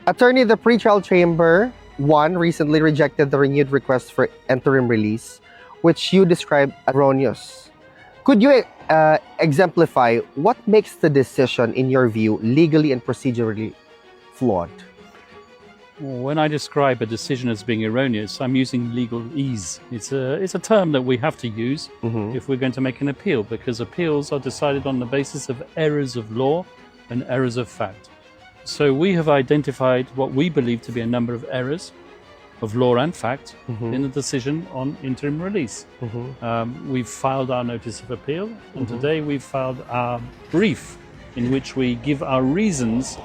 Attorney, the pretrial chamber 1 recently rejected the renewed request for interim release, which you described as erroneous. Could you exemplify what makes the decision, in your view, legally and procedurally flawed? When I describe a decision as being erroneous, I'm using legal ease. It's a term that we have to use if we're going to make an appeal, because appeals are decided on the basis of errors of law and errors of fact. So we have identified what we believe to be a number of errors of law and fact in the decision on interim release. We've filed our notice of appeal, and today we've filed our brief in which we give our reasons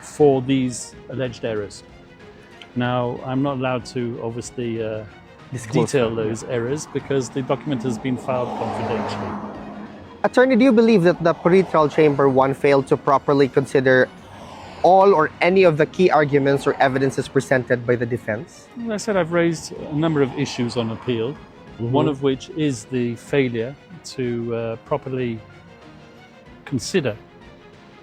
for these alleged errors. Now, I'm not allowed to obviously detail those errors because the document has been filed confidentially. Attorney, do you believe that the pretrial chamber 1 failed to properly consider all or any of the key arguments or evidences presented by the defense? As I said, I've raised a number of issues on appeal, one of which is the failure to properly consider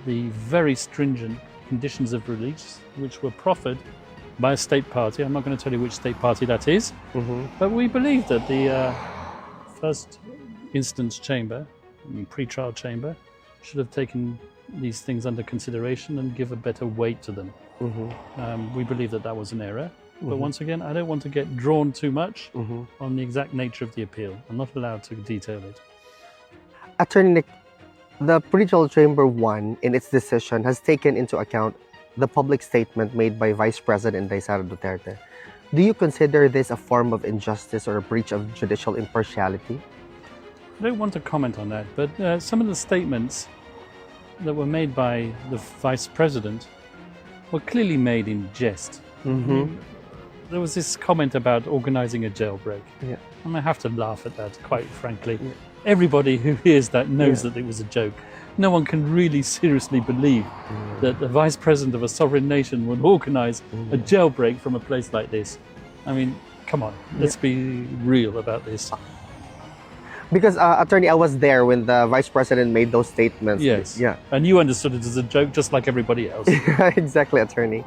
the very stringent conditions of release which were proffered by a state party. I'm not going to tell you which state party that is, but we believe that the first instance chamber, pre-trial chamber, should have taken these things under consideration and give a better weight to them. We believe that that was an error, but once again, I don't want to get drawn too much on the exact nature of the appeal. I'm not allowed to detail it. Attorney Nick, the pretrial chamber 1 in its decision has taken into account the public statement made by Vice President Sara Duterte. Do you consider this a form of injustice or a breach of judicial impartiality? I don't want to comment on that, but some of the statements that were made by the Vice President were clearly made in jest. There was this comment about organizing a jailbreak. And I have to laugh at that, quite frankly. Everybody who hears that knows that it was a joke. No one can really seriously believe that the Vice President of a sovereign nation would organize a jailbreak from a place like this. I mean, come on, let's be real about this. Because, Attorney, I was there when the Vice President made those statements. Yes. And you understood it as a joke just like everybody else. Exactly, Attorney.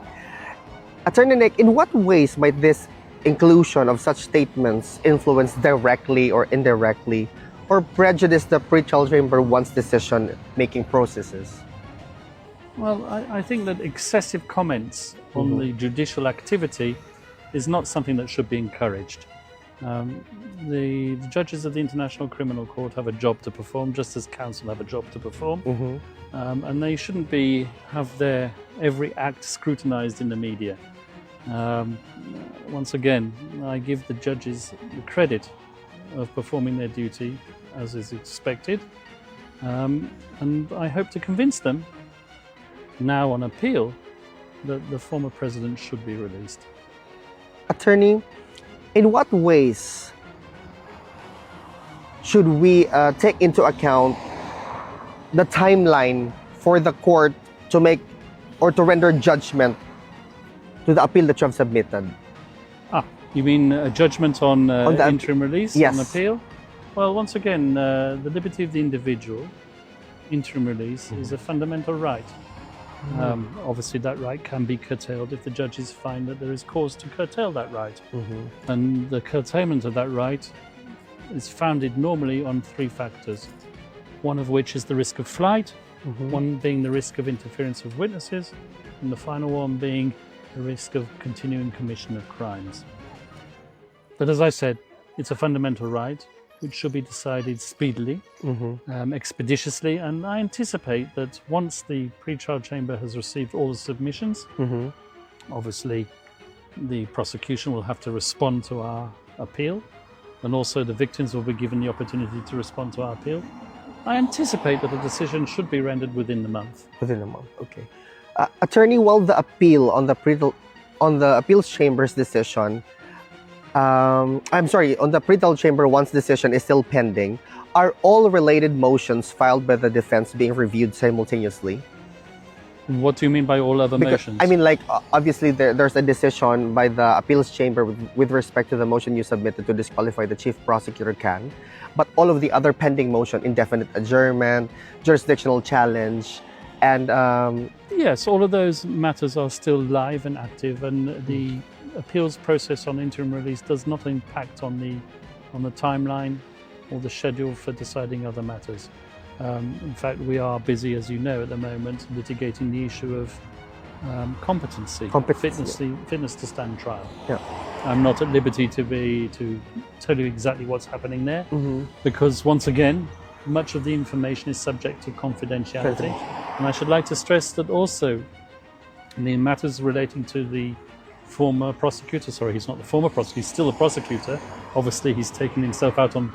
Attorney Nick, in what ways might this inclusion of such statements influence directly or indirectly or prejudice the pretrial chamber 1's decision-making processes? Well, I think that excessive comments on the judicial activity is not something that should be encouraged. The judges of the International Criminal Court have a job to perform, just as counsel have a job to perform, and they shouldn't have their every act scrutinized in the media. Once again, I give the judges the credit of performing their duty as is expected, and I hope to convince them now on appeal that the former president should be released. Attorney, in what ways should we take into account the timeline for the court to make or to render judgment to the appeal that you have submitted? You mean a judgment on the interim release? Yes. On appeal? Well, once again, the liberty of the individual, interim release, is a fundamental right. Obviously, that right can be curtailed if the judges find that there is cause to curtail that right. And the curtailment of that right is founded normally on 3 factors, one of which is the risk of flight, one being the risk of interference with witnesses, and the final one being the risk of continuing commission of crimes. But as I said, it's a fundamental right which should be decided speedily, expeditiously, and I anticipate that once the pre-trial chamber has received all the submissions, obviously the prosecution will have to respond to our appeal, and also the victims will be given the opportunity to respond to our appeal. I anticipate that a decision should be rendered within the month. Within a month, okay. Attorney, while the appeal on the appeals chamber's decision, on the pretrial chamber 1's decision is still pending, are all related motions filed by the defense being reviewed simultaneously? What do you mean by all other motions? I mean, like, obviously there's a decision by the appeals chamber with respect to the motion you submitted to disqualify the chief prosecutor Can, but all of the other pending motion, indefinite adjournment, jurisdictional challenge, And Yes, all of those matters are still live and active, and the appeals process on interim release does not impact on the timeline or the schedule for deciding other matters. In fact, we are busy, as you know, at the moment, litigating the issue of competency. Fitness to stand trial. Yeah. I'm not at liberty to tell you exactly what's happening there, because once again, much of the information is subject to confidentiality. And I should like to stress that also in the matters relating to the former prosecutor, sorry, he's not the former prosecutor, he's still a prosecutor. Obviously, he's taken himself out on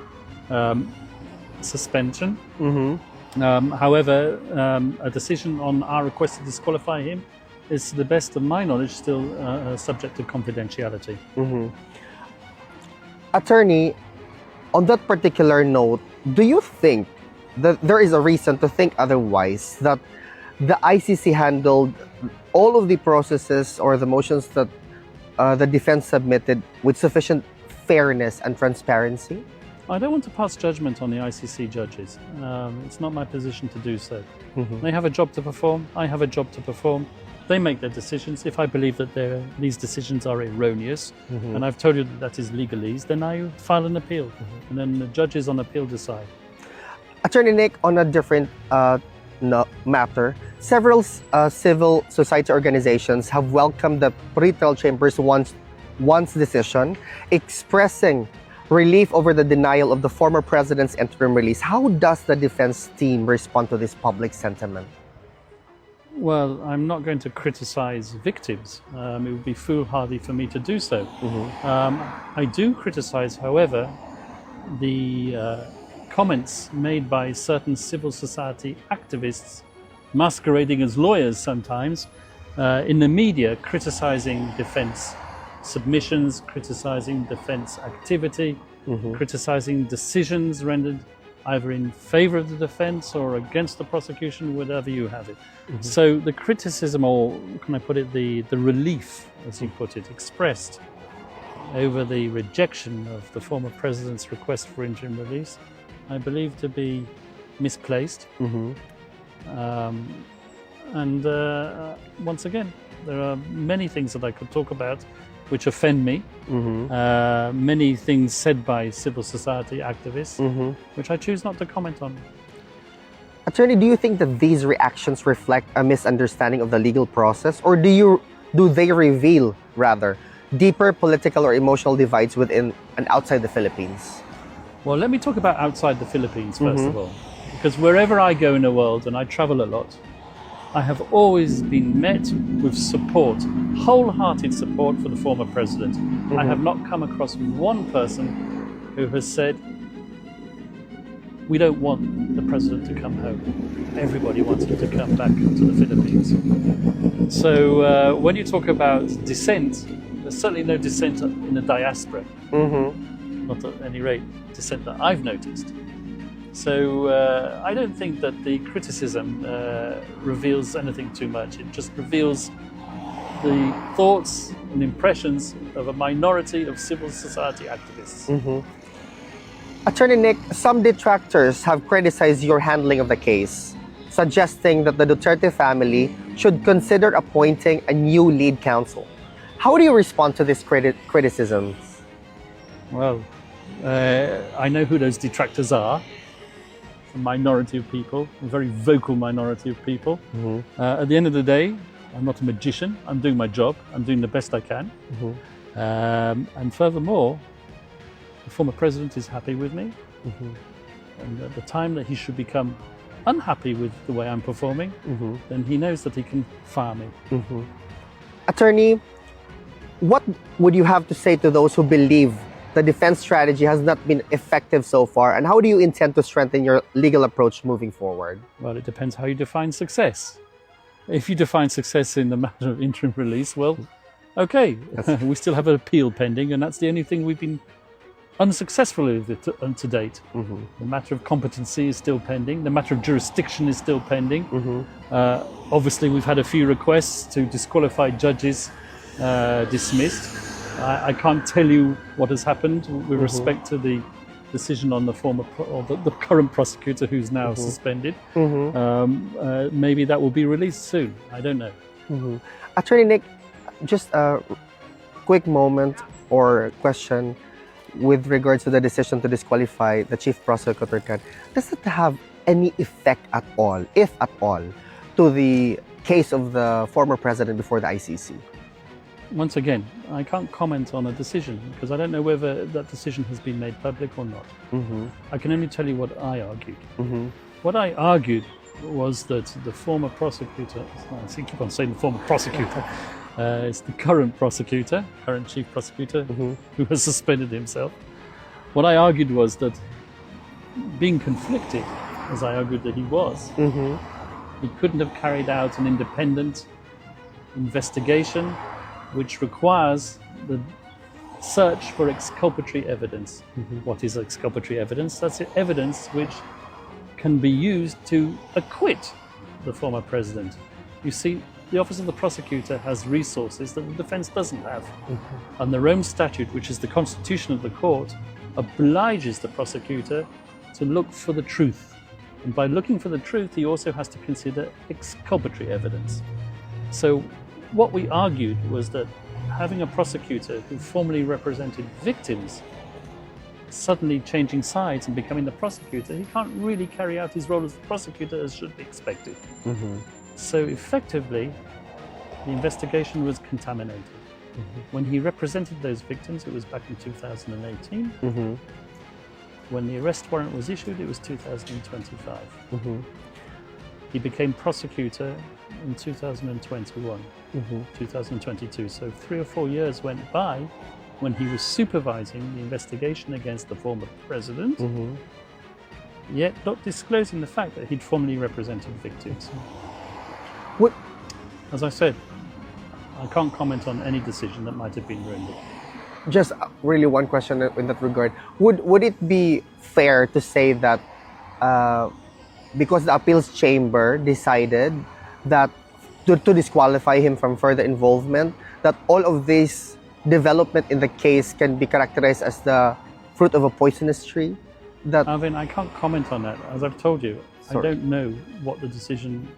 suspension. However, a decision on our request to disqualify him is, to the best of my knowledge, still subject to confidentiality. Attorney, on that particular note, do you think that there is a reason to think otherwise, that the ICC handled all of the processes or the motions that the defense submitted with sufficient fairness and transparency? I don't want to pass judgment on the ICC judges. It's not my position to do so. They have a job to perform. I have a job to perform. They make their decisions. If I believe that these decisions are erroneous, and I've told you that is legalese, then I file an appeal, and then the judges on appeal decide. Attorney Nick, on a different matter, several civil society organizations have welcomed the pretrial chamber's once decision, expressing relief over the denial of the former president's interim release. How does the defense team respond to this public sentiment? Well, I'm not going to criticize victims. It would be foolhardy for me to do so. I do criticize, however, the comments made by certain civil society activists, masquerading as lawyers sometimes, in the media, criticizing defense submissions, criticizing defense activity, criticizing decisions rendered either in favor of the defense or against the prosecution, whatever you have it. So the criticism, or can I put it, the relief, as you put it, expressed over the rejection of the former president's request for interim release, I believe to be misplaced. Once again, there are many things that I could talk about which offend me, many things said by civil society activists, which I choose not to comment on. Attorney, do you think that these reactions reflect a misunderstanding of the legal process, or do they reveal, rather, deeper political or emotional divides within and outside the Philippines? Well, let me talk about outside the Philippines first of all, because wherever I go in the world, and I travel a lot, I have always been met with support, wholehearted support for the former president. I have not come across one person who has said, we don't want the president to come home. Everybody wants him to come back to the Philippines. So when you talk about dissent, there's certainly no dissent in the diaspora. Not at any rate, dissent that I've noticed. So I don't think that the criticism reveals anything too much. It just reveals the thoughts and impressions of a minority of civil society activists. Attorney Nick, some detractors have criticized your handling of the case, suggesting that the Duterte family should consider appointing a new lead counsel. How do you respond to this criticism? Well, I know who those detractors are. A minority of people, a very vocal minority of people. At the end of the day, I'm not a magician. I'm doing my job. I'm doing the best I can. And furthermore, the former president is happy with me. And at the time that he should become unhappy with the way I'm performing, then he knows that he can fire me. Attorney, what would you have to say to those who believe the defense strategy has not been effective so far, and how do you intend to strengthen your legal approach moving forward? Well, it depends how you define success. If you define success in the matter of interim release, well, okay, we still have an appeal pending, and that's the only thing we've been unsuccessful with to date. The matter of competency is still pending. The matter of jurisdiction is still pending. Obviously, we've had a few requests to disqualify judges dismissed. I can't tell you what has happened with respect to the decision on the the current prosecutor who's now suspended. Maybe that will be released soon. I don't know. Attorney Nick, just a quick moment or question with regards to the decision to disqualify the chief prosecutor. Does it have any effect at all, if at all, to the case of the former president before the ICC? Once again, I can't comment on a decision because I don't know whether that decision has been made public or not. I can only tell you what I argued. What I argued was that the former prosecutor, I keep on saying the former prosecutor, it's the current prosecutor, current chief prosecutor, who has suspended himself. What I argued was that being conflicted, as I argued that he was, he couldn't have carried out an independent investigation which requires the search for exculpatory evidence. What is exculpatory evidence? That's evidence which can be used to acquit the former president. You see, the Office of the Prosecutor has resources that the defense doesn't have. And the Rome Statute, which is the constitution of the court, obliges the prosecutor to look for the truth. And by looking for the truth, he also has to consider exculpatory evidence. So what we argued was that having a prosecutor who formerly represented victims suddenly changing sides and becoming the prosecutor, he can't really carry out his role as the prosecutor as should be expected. So effectively, the investigation was contaminated. When he represented those victims, it was back in 2018. When the arrest warrant was issued, it was 2025. He became prosecutor in 2021, 2022. So 3 or 4 years went by when he was supervising the investigation against the former president, yet not disclosing the fact that he'd formerly represented victims. As I said, I can't comment on any decision that might have been rendered. Just really one question in that regard. Would it be fair to say that because the appeals chamber decided that to disqualify him from further involvement, that all of this development in the case can be characterized as the fruit of a poisonous tree? Alvin, I can't comment on that. As I've told you, I don't know what the decision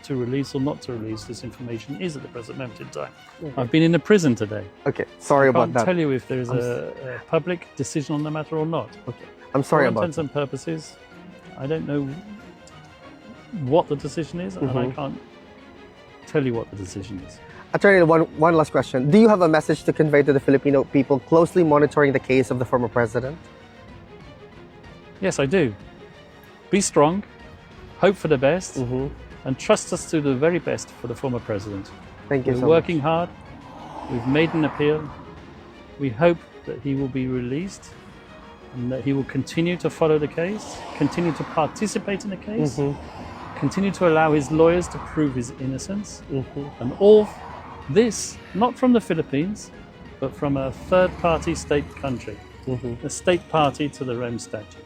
to release or not to release this information is at the present moment in time. I've been in the prison today. Okay, sorry about that. I can't tell you if there's a public decision on the matter or not. Okay, I'm sorry about that. For all intents and purposes, I don't know what the decision is, and I can't tell you what the decision is. Attorney, one last question. Do you have a message to convey to the Filipino people closely monitoring the case of the former president? Yes, I do. Be strong, hope for the best, and trust us to do the very best for the former president. Thank you so much. We're working hard. We've made an appeal. We hope that he will be released and that he will continue to follow the case, continue to participate in the case, continue to allow his lawyers to prove his innocence, and all this, not from the Philippines, but from a third-party state country, a state party to the Rome Statute.